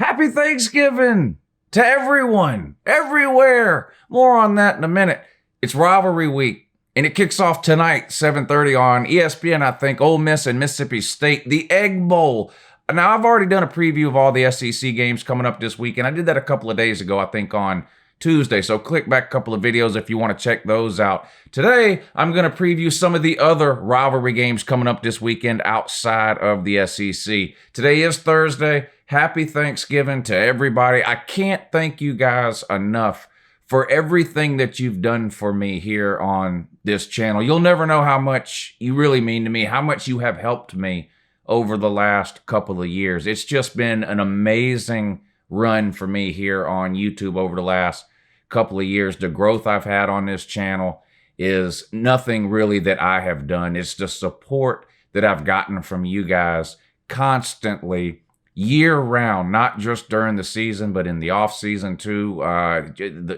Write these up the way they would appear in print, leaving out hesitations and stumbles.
Happy Thanksgiving to everyone, everywhere. More on that in a minute. It's rivalry week, and it kicks off tonight, 7:30 on ESPN, I think. Ole Miss and Mississippi State, the Egg Bowl. Now, I've already done a preview of all the SEC games coming up this week, and I did that a couple of days ago, I think, on Tuesday. So click back a couple of videos if you want to check those out. Today, I'm going to preview some of the other rivalry games coming up this weekend outside of the SEC. Today is Thursday. Happy Thanksgiving to everybody. I can't thank you guys enough for everything that you've done for me here on this channel. You'll never know how much you really mean to me, how much you have helped me over the last couple of years. It's just been an amazing run for me here on YouTube over the last couple of years. The growth I've had on this channel is nothing really that I have done. It's the support that I've gotten from you guys constantly, year-round, not just during the season, but in the off-season too.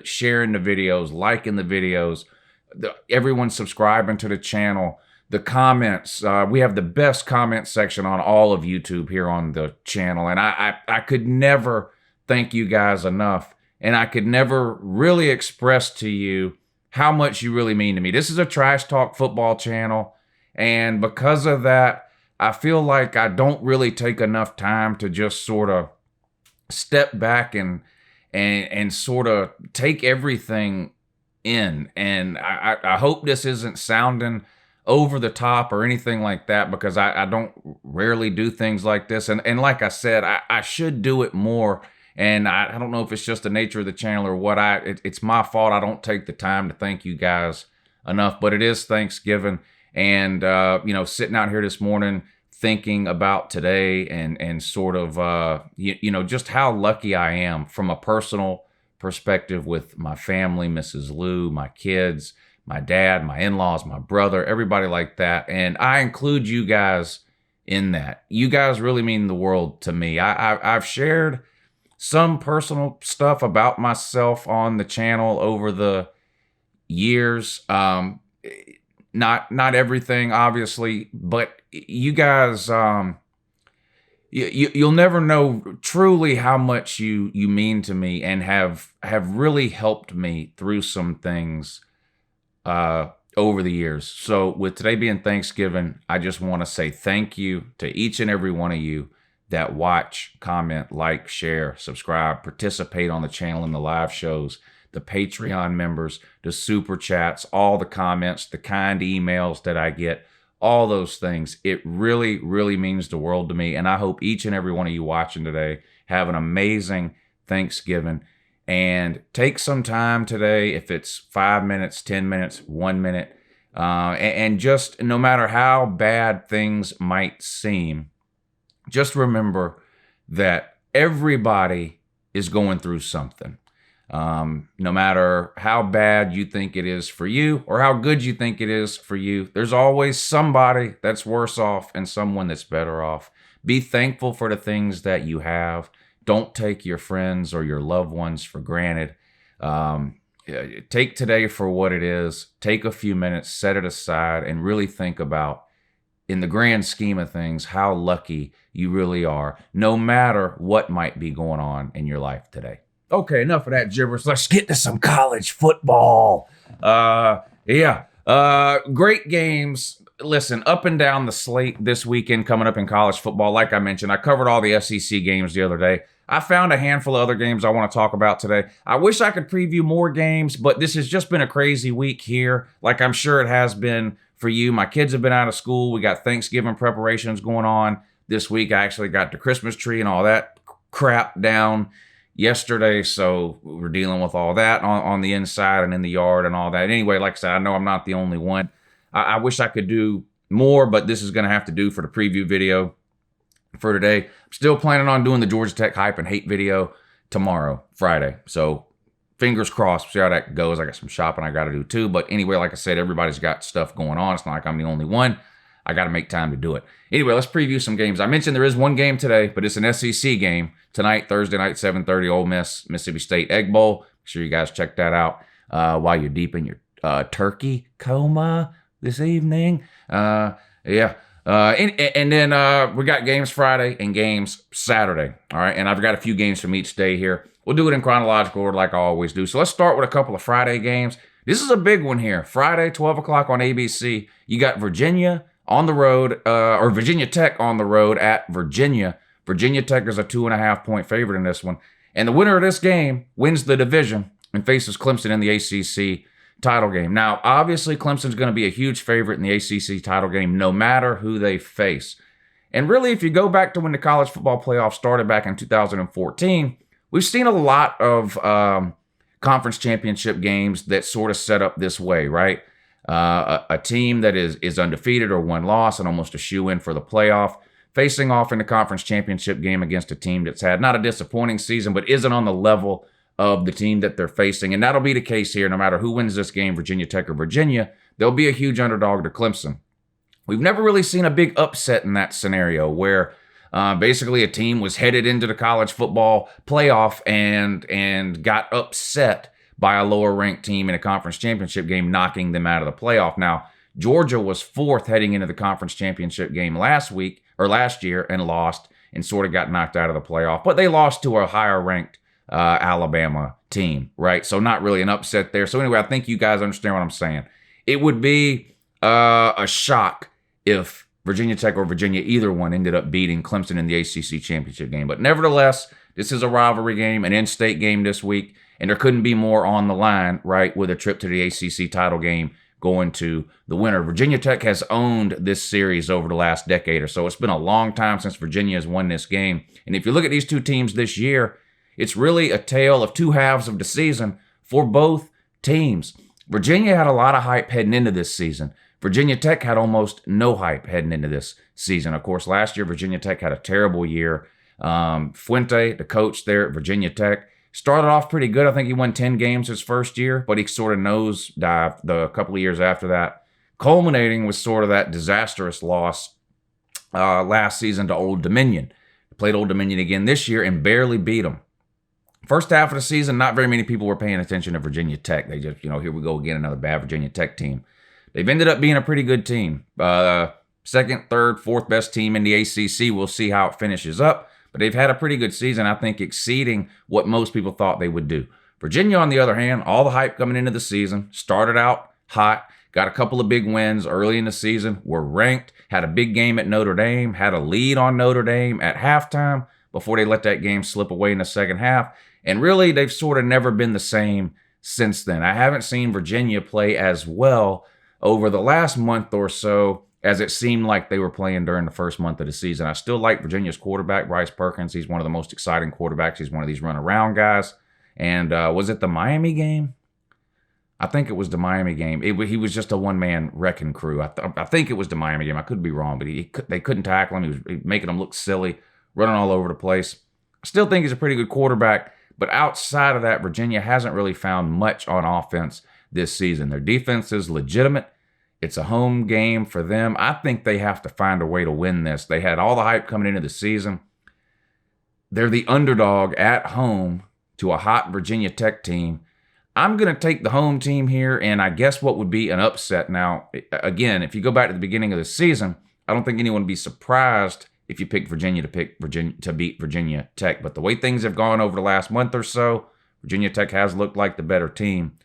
Sharing the videos, liking the videos, everyone subscribing to the channel, the comments. We have the best comment section on all of YouTube here on the channel, and I could never thank you guys enough, and I could never really express to you how much you really mean to me. This is a trash talk football channel, and because of that, I feel like I don't really take enough time to just sort of step back and sort of take everything in. And I hope this isn't sounding over the top or anything like that, because I don't rarely do things like this. And like I said, I should do it more. And I don't know if it's just the nature of the channel or what. It's my fault. I don't take the time to thank you guys enough. But it is Thanksgiving. And, sitting out here this morning thinking about today and sort of, just how lucky I am from a personal perspective with my family, Mrs. Lou, my kids, my dad, my in-laws, my brother, everybody like that. And I include you guys in that. You guys really mean the world to me. I've shared some personal stuff about myself on the channel over the years. Not everything, obviously, but you guys, you'll never know truly how much you mean to me and have really helped me through some things over the years. So with today being Thanksgiving, I just want to say thank you to each and every one of you that watch, comment, like, share, subscribe, participate on the channel in the live shows, the Patreon members, the super chats, all the comments, the kind emails that I get, all those things. It really, really means the world to me. And I hope each and every one of you watching today have an amazing Thanksgiving. And take some time today, if it's 5 minutes, 10 minutes, 1 minute, and just no matter how bad things might seem, just remember that everybody is going through something. No matter how bad you think it is for you or how good you think it is for you, there's always somebody that's worse off and someone that's better off. Be thankful for the things that you have. Don't take your friends or your loved ones for granted. Take today for what it is. Take a few minutes, set it aside, and really think about, in the grand scheme of things, how lucky you really are, no matter what might be going on in your life today. Okay, enough of that gibberish. Let's get to some college football. Great games. Listen, up and down the slate this weekend coming up in college football. Like I mentioned, I covered all the SEC games the other day. I found a handful of other games I want to talk about today. I wish I could preview more games, but this has just been a crazy week here, like I'm sure it has been for you. My kids have been out of school. We got Thanksgiving preparations going on this week. I actually got the Christmas tree and all that crap down yesterday, so we're dealing with all that on the inside and in the yard and all that. Anyway, like I said, I know I'm not the only one. I wish I could do more, but this is going to have to do for the preview video for today. I'm still planning on doing the Georgia Tech hype and hate video tomorrow, Friday. So fingers crossed, see how that goes. I got some shopping I got to do too. But anyway, like I said, everybody's got stuff going on. It's not like I'm the only one. I got to make time to do it. Anyway, let's preview some games. I mentioned there is one game today, but it's an SEC game tonight, Thursday night, 7:30, Ole Miss, Mississippi State Egg Bowl. Make sure you guys check that out while you're deep in your turkey coma this evening. And then we got games Friday and games Saturday. All right. And I've got a few games from each day here. We'll do it in chronological order like I always do. So let's start with a couple of Friday games. This is a big one here. Friday, 12 o'clock on ABC. You got Virginia on the road, or Virginia Tech on the road at Virginia. Virginia Tech is a 2.5-point favorite in this one. And the winner of this game wins the division and faces Clemson in the ACC title game. Now, obviously, Clemson's going to be a huge favorite in the ACC title game no matter who they face. And really, if you go back to when the college football playoff started back in 2014, we've seen a lot of conference championship games that sort of set up this way, right? A team that is undefeated or one loss and almost a shoe-in for the playoff, facing off in the conference championship game against a team that's had not a disappointing season, but isn't on the level of the team that they're facing. And that'll be the case here. No matter who wins this game, Virginia Tech or Virginia, they'll be a huge underdog to Clemson. We've never really seen a big upset in that scenario where basically a team was headed into the college football playoff and got upset by a lower-ranked team in a conference championship game, knocking them out of the playoff. Now, Georgia was fourth heading into the conference championship game last year and lost and sort of got knocked out of the playoff. But they lost to a higher-ranked Alabama team, right? So not really an upset there. So anyway, I think you guys understand what I'm saying. It would be a shock if Virginia Tech or Virginia, either one, ended up beating Clemson in the ACC championship game. But nevertheless, this is a rivalry game, an in-state game this week, and there couldn't be more on the line, right, with a trip to the ACC title game going to the winner. Virginia Tech has owned this series over the last decade or so. It's been a long time since Virginia has won this game. And if you look at these two teams this year, it's really a tale of two halves of the season for both teams. Virginia had a lot of hype heading into this season. Virginia Tech had almost no hype heading into this season. Of course, last year, Virginia Tech had a terrible year. Fuente, the coach there at Virginia Tech, started off pretty good. I think he won 10 games his first year, but he sort of nosedived the couple of years after that, culminating with sort of that disastrous loss last season to Old Dominion. Played Old Dominion again this year and barely beat them. First half of the season, not very many people were paying attention to Virginia Tech. They just, here we go again, another bad Virginia Tech team. They've ended up being a pretty good team. Second, third, fourth best team in the ACC. We'll see how it finishes up. But they've had a pretty good season, I think, exceeding what most people thought they would do. Virginia, on the other hand, all the hype coming into the season, started out hot, got a couple of big wins early in the season, were ranked, had a big game at Notre Dame, had a lead on Notre Dame at halftime before they let that game slip away in the second half. And really, they've sort of never been the same since then. I haven't seen Virginia play as well over the last month or so as it seemed like they were playing during the first month of the season. I still like Virginia's quarterback, Bryce Perkins. He's one of the most exciting quarterbacks. He's one of these run-around guys. And was it the Miami game? I think it was the Miami game. He was just a one-man wrecking crew. I think it was the Miami game. I could be wrong, but they couldn't tackle him. He was making him look silly, running all over the place. I still think he's a pretty good quarterback, but outside of that, Virginia hasn't really found much on offense this season. Their defense is legitimate. It's a home game for them. I think they have to find a way to win this. They had all the hype coming into the season. They're the underdog at home to a hot Virginia Tech team. I'm going to take the home team here, and I guess what would be an upset. Now, again, if you go back to the beginning of the season, I don't think anyone would be surprised if you pick Virginia to beat Virginia Tech. But the way things have gone over the last month or so, Virginia Tech has looked like the better team.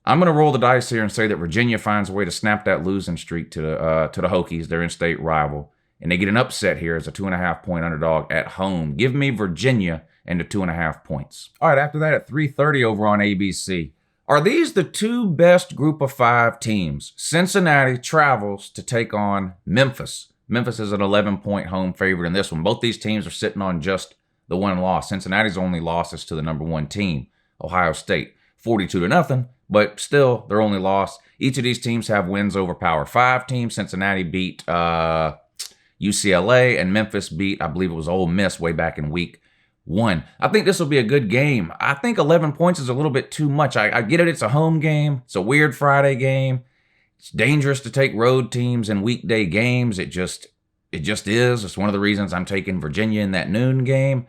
I'm going to roll the dice here and say that Virginia finds a way to snap that losing streak to the Hokies, their in-state rival, and they get an upset here as a 2.5-point underdog at home. Give me Virginia and the 2.5 points. All right, after that at 3:30 over on ABC. Are these the two best group of five teams? Cincinnati travels to take on Memphis. Memphis is an 11-point home favorite in this one. Both these teams are sitting on just the one loss. Cincinnati's only losses to the number one team, Ohio State, 42-0. But still, their only loss. Each of these teams have wins over Power 5 teams. Cincinnati beat UCLA, and Memphis beat, I believe it was Ole Miss way back in week 1. I think this will be a good game. I think 11 points is a little bit too much. I get it. It's a home game. It's a weird Friday game. It's dangerous to take road teams in weekday games. It just is. It's one of the reasons I'm taking Virginia in that noon game.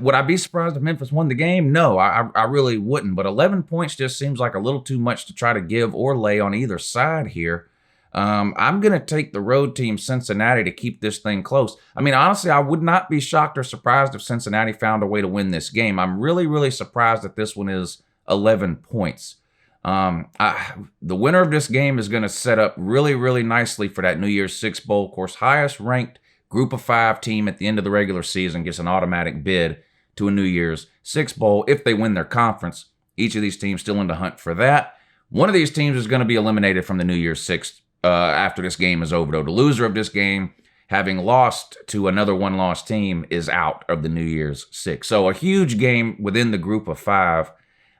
Would I be surprised if Memphis won the game? No, I really wouldn't. But 11 points just seems like a little too much to try to give or lay on either side here. I'm going to take the road team Cincinnati to keep this thing close. I mean, honestly, I would not be shocked or surprised if Cincinnati found a way to win this game. I'm really, really surprised that this one is 11 points. The winner of this game is going to set up really, really nicely for that New Year's Six Bowl. Of course, highest ranked Group of 5 team at the end of the regular season gets an automatic bid to a New Year's Six Bowl if they win their conference. Each of these teams still in the hunt for that. One of these teams is going to be eliminated from the New Year's Six after this game is over, though. The loser of this game, having lost to another one-loss team, is out of the New Year's Six. So a huge game within the Group of 5.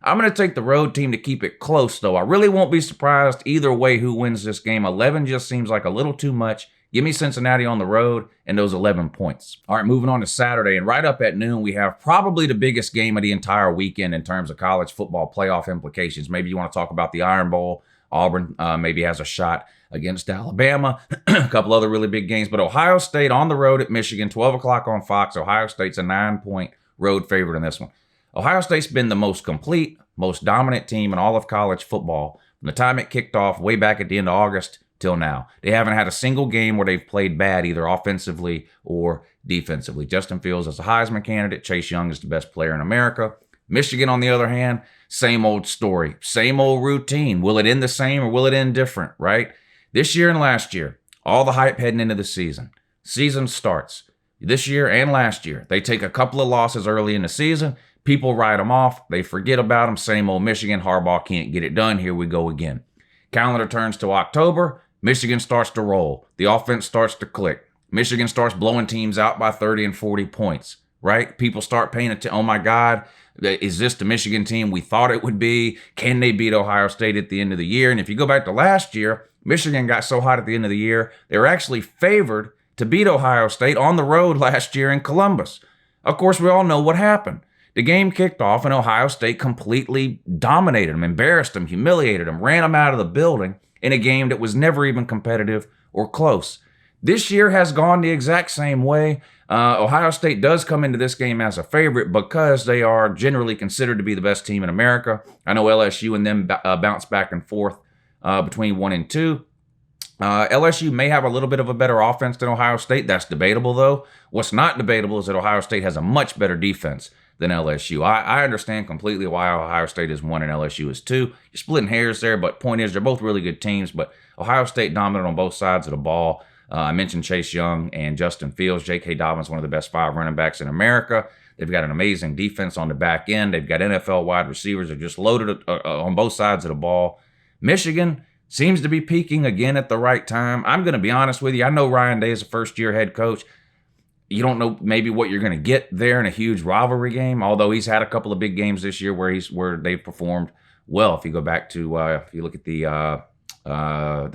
I'm going to take the road team to keep it close, though. I really won't be surprised either way who wins this game. 11 just seems like a little too much. Give me Cincinnati on the road and those 11 points. All right, moving on to Saturday. And right up at noon, we have probably the biggest game of the entire weekend in terms of college football playoff implications. Maybe you want to talk about the Iron Bowl. Auburn maybe has a shot against Alabama. A couple other really big games. But Ohio State on the road at Michigan, 12 o'clock on Fox. Ohio State's a 9-point road favorite in this one. Ohio State's been the most complete, most dominant team in all of college football from the time it kicked off way back at the end of August till now. They haven't had a single game where they've played bad, either offensively or defensively. Justin Fields is a Heisman candidate. Chase Young is the best player in America. Michigan, on the other hand, same old story, same old routine. Will it end the same or will it end different, right? This year and last year, all the hype heading into the season. Season starts. This year and last year, they take a couple of losses early in the season. People write them off. They forget about them. Same old Michigan. Harbaugh can't get it done. Here we go again. Calendar turns to October. Michigan starts to roll. The offense starts to click. Michigan starts blowing teams out by 30 and 40 points, right? People start paying attention. Oh, my God, is this the Michigan team we thought it would be? Can they beat Ohio State at the end of the year? And if you go back to last year, Michigan got so hot at the end of the year, they were actually favored to beat Ohio State on the road last year in Columbus. Of course, we all know what happened. The game kicked off and Ohio State completely dominated them, embarrassed them, humiliated them, ran them out of the building in a game that was never even competitive or close. This year has gone the exact same way. Ohio State does come into this game as a favorite because they are generally considered to be the best team in America. I know LSU and them bounce back and forth between 1 and 2. LSU may have a little bit of a better offense than Ohio State. That's debatable, though. What's not debatable is that Ohio State has a much better defense than LSU. I understand completely why Ohio State is 1 and LSU is 2. You're splitting hairs there, but point is they're both really good teams, but Ohio State dominant on both sides of the ball. I mentioned Chase Young and Justin Fields. J.K. Dobbins, one of the best 5 running backs in America. They've got an amazing defense on the back end. They've got NFL wide receivers. They're just loaded on both sides of the ball. Michigan seems to be peaking again at the right time. I'm going to be honest with you. I know Ryan Day is a first-year head coach. You don't know maybe what you're going to get there in a huge rivalry game, although he's had a couple of big games this year where they've performed well. If you go back to if you look at the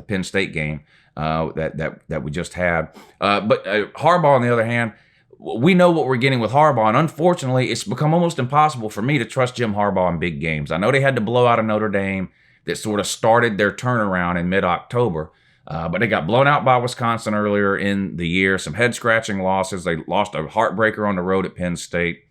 Penn State game that we just had, but Harbaugh on the other hand, we know what we're getting with Harbaugh, and unfortunately, it's become almost impossible for me to trust Jim Harbaugh in big games. I know they had to blow out of Notre Dame that sort of started their turnaround in mid-October. But they got blown out by Wisconsin earlier in the year. Some head-scratching losses. They lost a heartbreaker on the road at Penn State.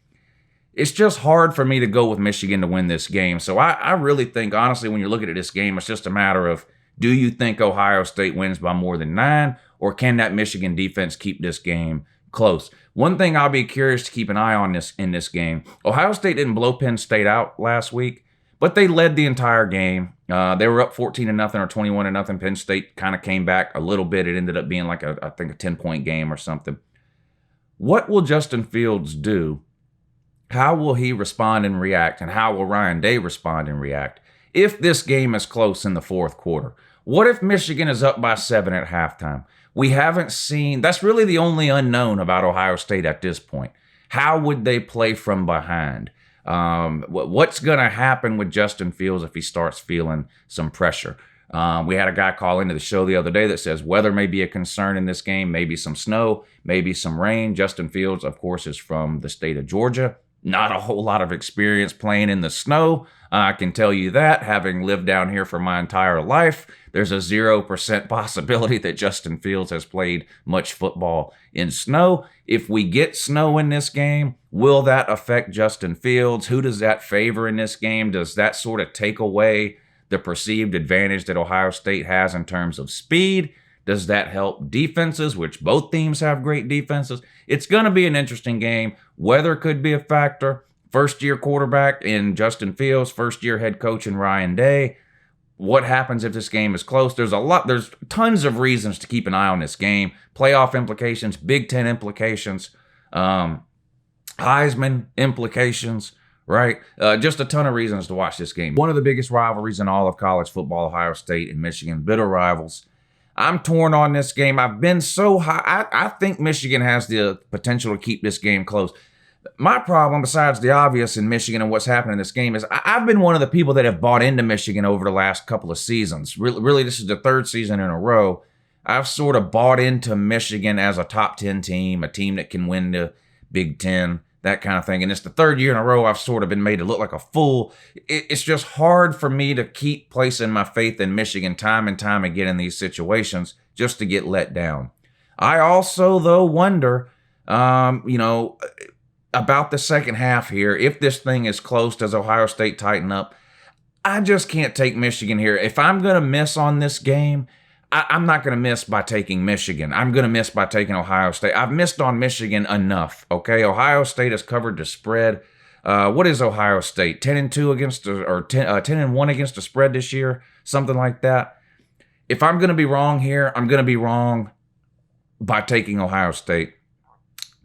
It's just hard for me to go with Michigan to win this game. So I really think, honestly, when you're looking at this game, it's just a matter of, do you think Ohio State wins by more than 9, or can that Michigan defense keep this game close? One thing I'll be curious to keep an eye on in this game, Ohio State didn't blow Penn State out last week, but they led the entire game. They were up 14-0 or 21-0. Penn State kind of came back a little bit. It ended up being like I think a 10-point game or something. What will Justin Fields do? How will he respond and react? And how will Ryan Day respond and react if this game is close in the fourth quarter? What if Michigan is up by 7 at halftime? We haven't seen, that's really the only unknown about Ohio State at this point. How would they play from behind? What's going to happen with Justin Fields if he starts feeling some pressure? We had a guy call into the show the other day that says weather may be a concern in this game, maybe some snow, maybe some rain. Justin Fields, of course, is from the state of Georgia. Not a whole lot of experience playing in the snow. I can tell you that, having lived down here for my entire life, there's a 0% possibility that Justin Fields has played much football in snow. If we get snow in this game, will that affect Justin Fields? Who does that favor in this game? Does that sort of take away the perceived advantage that Ohio State has in terms of speed? Does that help defenses, which both teams have great defenses? It's going to be an interesting game. Weather could be a factor. First-year quarterback in Justin Fields, first-year head coach in Ryan Day. What happens if this game is close? There's tons of reasons to keep an eye on this game. Playoff implications, Big Ten implications, Heisman implications, right? Just a ton of reasons to watch this game. One of the biggest rivalries in all of college football, Ohio State and Michigan, bitter rivals. I'm torn on this game. I've been so high. I think Michigan has the potential to keep this game close. My problem, besides the obvious in Michigan and what's happening in this game, is I've been one of the people that have bought into Michigan over the last couple of seasons. Really, this is the third season in a row. I've sort of bought into Michigan as a top 10 team, a team that can win the Big Ten, that kind of thing. And it's the third year in a row I've sort of been made to look like a fool. It's just hard for me to keep placing my faith in Michigan time and time again in these situations just to get let down. I also, though, wonder, about the second half here. If this thing is close, does Ohio State tighten up? I just can't take Michigan here. If I'm going to miss on this game, I'm not going to miss by taking Michigan. I'm going to miss by taking Ohio State. I've missed on Michigan enough, okay? Ohio State has covered the spread. What is Ohio State? 10-2 against, or 10-1 against the spread this year? Something like that. If I'm going to be wrong here, I'm going to be wrong by taking Ohio State.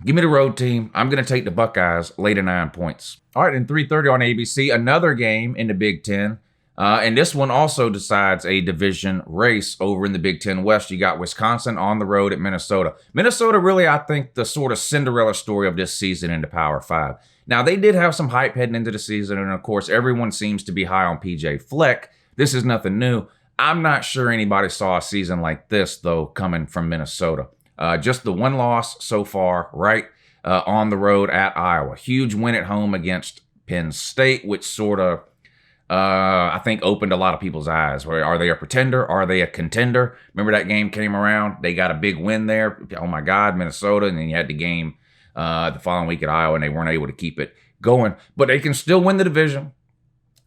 Give me the road team. I'm going to take the Buckeyes, lay to 9 points. All right, and 3:30 on ABC, another game in the Big Ten. And this one also decides a division race over in the Big Ten West. You got Wisconsin on the road at Minnesota. Minnesota really, I think, the sort of Cinderella story of this season in the Power 5. Now, they did have some hype heading into the season, and of course, everyone seems to be high on P.J. Fleck. This is nothing new. I'm not sure anybody saw a season like this, though, coming from Minnesota. Just the one loss so far, right, on the road at Iowa. Huge win at home against Penn State, which sort of, I think, opened a lot of people's eyes. Are they a pretender? Are they a contender? Remember that game came around? They got a big win there. Oh, my God, Minnesota. And then you had the game the following week at Iowa, and they weren't able to keep it going. But they can still win the division,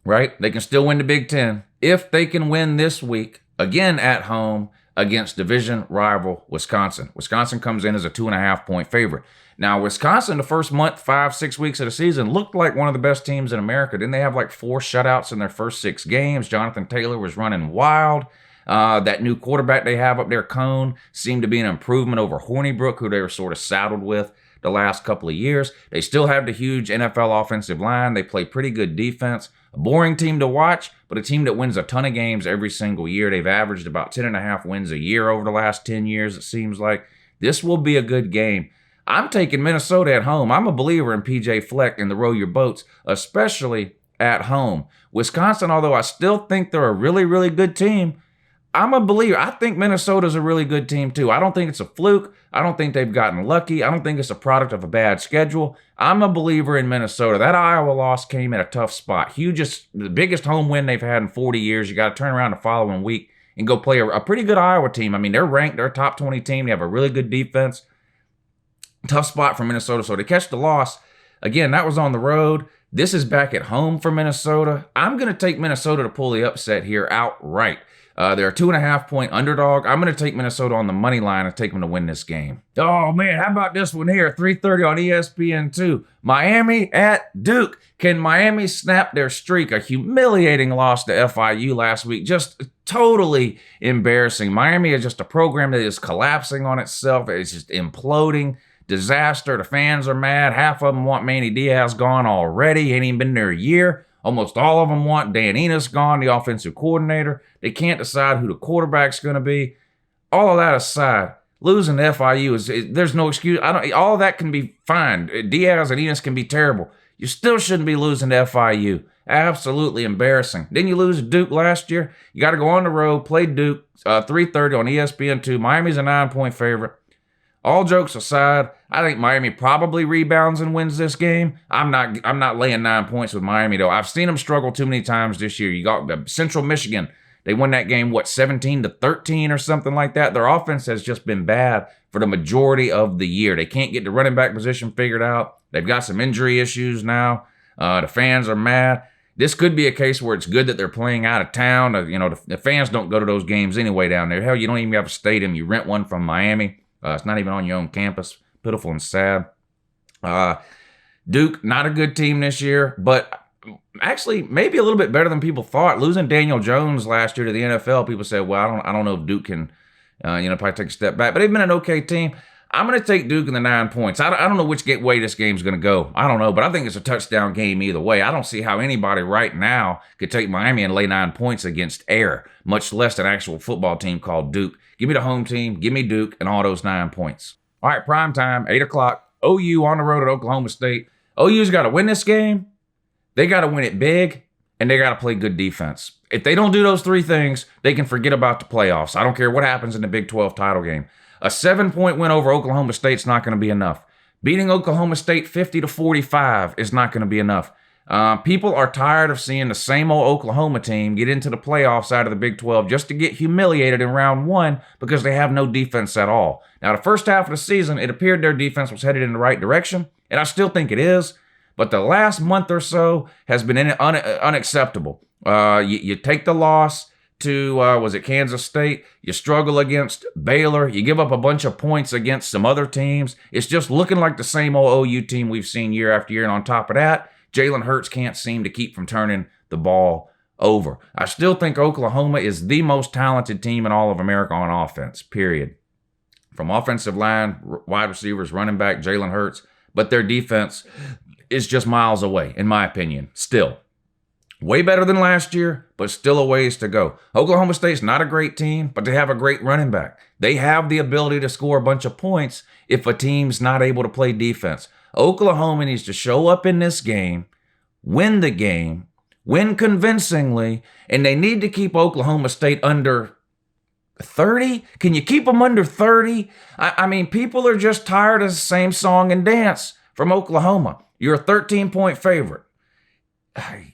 right? They can still win the Big Ten. If they can win this week, again at home, against division rival Wisconsin. Wisconsin comes in as a 2.5-point favorite. Now, Wisconsin, the first month, 5-6 weeks of the season, looked like one of the best teams in America. Didn't they have like 4 shutouts in their first 6 games? Jonathan Taylor was running wild. That new quarterback they have up there, Cone, seemed to be an improvement over Hornibrook, who they were sort of saddled with the last couple of years. They still have the huge NFL offensive line. They play pretty good defense. A boring team to watch, but a team that wins a ton of games every single year. They've averaged about 10.5 wins a year over the last 10 years, it seems like. This will be a good game. I'm taking Minnesota at home. I'm a believer in P.J. Fleck and the row your boats, especially at home. Wisconsin, although I still think they're a really, really good team, I'm a believer. I think Minnesota's a really good team, too. I don't think it's a fluke. I don't think they've gotten lucky. I don't think it's a product of a bad schedule. I'm a believer in Minnesota. That Iowa loss came at a tough spot. The biggest home win they've had in 40 years. You got to turn around the following week and go play a pretty good Iowa team. I mean, they're ranked. They're a top 20 team. They have a really good defense. Tough spot for Minnesota. So to catch the loss, again, that was on the road. This is back at home for Minnesota. I'm going to take Minnesota to pull the upset here outright. They're a 2.5-point underdog. I'm going to take Minnesota on the money line and take them to win this game. Oh, man, how about this one here? 3:30 on ESPN2. Miami at Duke. Can Miami snap their streak? A humiliating loss to FIU last week. Just totally embarrassing. Miami is just a program that is collapsing on itself. It's just imploding. Disaster. The fans are mad. Half of them want Manny Diaz gone already. He ain't even been there a year. Almost all of them want Dan Enos gone, the offensive coordinator. They can't decide who the quarterback's going to be. All of that aside, losing to FIU there's no excuse. All of that can be fine. Diaz and Enos can be terrible. You still shouldn't be losing to FIU. Absolutely embarrassing. Didn't you lose to Duke last year? You got to go on the road, play Duke, 3:30 on ESPN2. Miami's a 9-point favorite. All jokes aside, I think Miami probably rebounds and wins this game. I'm not laying 9 points with Miami, though. I've seen them struggle too many times this year. You got Central Michigan. They won that game, 17-13 or something like that? Their offense has just been bad for the majority of the year. They can't get the running back position figured out. They've got some injury issues now. The fans are mad. This could be a case where it's good that they're playing out of town. The fans don't go to those games anyway down there. Hell, you don't even have a stadium. You rent one from Miami. It's not even on your own campus. Pitiful and sad. Duke, not a good team this year, but actually maybe a little bit better than people thought. Losing Daniel Jones last year to the NFL, people said, well, I don't know if Duke can, probably take a step back. But they've been an okay team. I'm going to take Duke in the 9 points. I don't know which way this game's going to go. I don't know, but I think it's a touchdown game either way. I don't see how anybody right now could take Miami and lay 9 points against air, much less an actual football team called Duke. Give me the home team. Give me Duke and all those 9 points. All right, prime time, 8 o'clock. OU on the road at Oklahoma State. OU's got to win this game. They got to win it big, and they got to play good defense. If they don't do those 3 things, they can forget about the playoffs. I don't care what happens in the Big 12 title game. A 7-point win over Oklahoma State's not going to be enough. Beating Oklahoma State 50-45 is not going to be enough. People are tired of seeing the same old Oklahoma team get into the playoffs out of the Big 12 just to get humiliated in round 1 because they have no defense at all. Now, the first half of the season, it appeared their defense was headed in the right direction, and I still think it is, but the last month or so has been unacceptable. You take the loss to, was it Kansas State? You struggle against Baylor. You give up a bunch of points against some other teams. It's just looking like the same old OU team we've seen year after year. And on top of that, Jalen Hurts can't seem to keep from turning the ball over. I still think Oklahoma is the most talented team in all of America on offense, period. From offensive line, wide receivers, running back, Jalen Hurts. But their defense is just miles away, in my opinion, still. Way better than last year, but still a ways to go. Oklahoma State's not a great team, but they have a great running back. They have the ability to score a bunch of points if a team's not able to play defense. Oklahoma needs to show up in this game, win the game, win convincingly, and they need to keep Oklahoma State under 30? Can you keep them under 30? I mean, people are just tired of the same song and dance from Oklahoma. You're a 13-point favorite.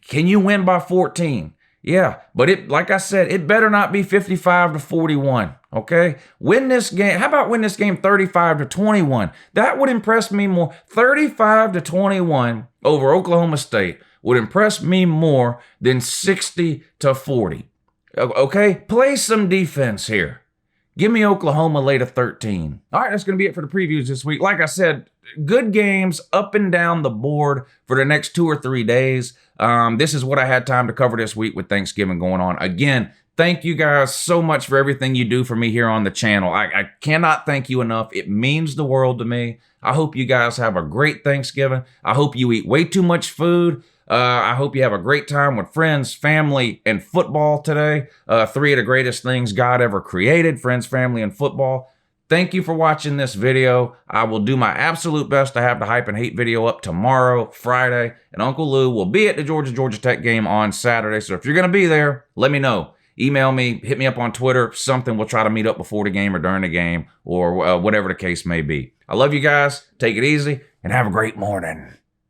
Can you win by 14? Yeah, but like I said, it better not be 55-41, okay? Win this game. How about win this game 35-21? That would impress me more. 35-21 over Oklahoma State would impress me more than 60-40. Okay? Play some defense here. Give me Oklahoma late of 13. All right, that's going to be it for the previews this week. Like I said, good games up and down the board for the next 2 or 3 days. This is what I had time to cover this week with Thanksgiving going on. Again, thank you guys so much for everything you do for me here on the channel. I cannot thank you enough. It means the world to me. I hope you guys have a great Thanksgiving. I hope you eat way too much food. I hope you have a great time with friends, family, and football today. 3 of the greatest things God ever created, friends, family, and football. Thank you for watching this video. I will do my absolute best to have the Hype and Hate video up tomorrow, Friday, and Uncle Lou will be at the Georgia Tech game on Saturday. So if you're going to be there, let me know. Email me, hit me up on Twitter, something. We'll try to meet up before the game or during the game or whatever the case may be. I love you guys. Take it easy and have a great morning.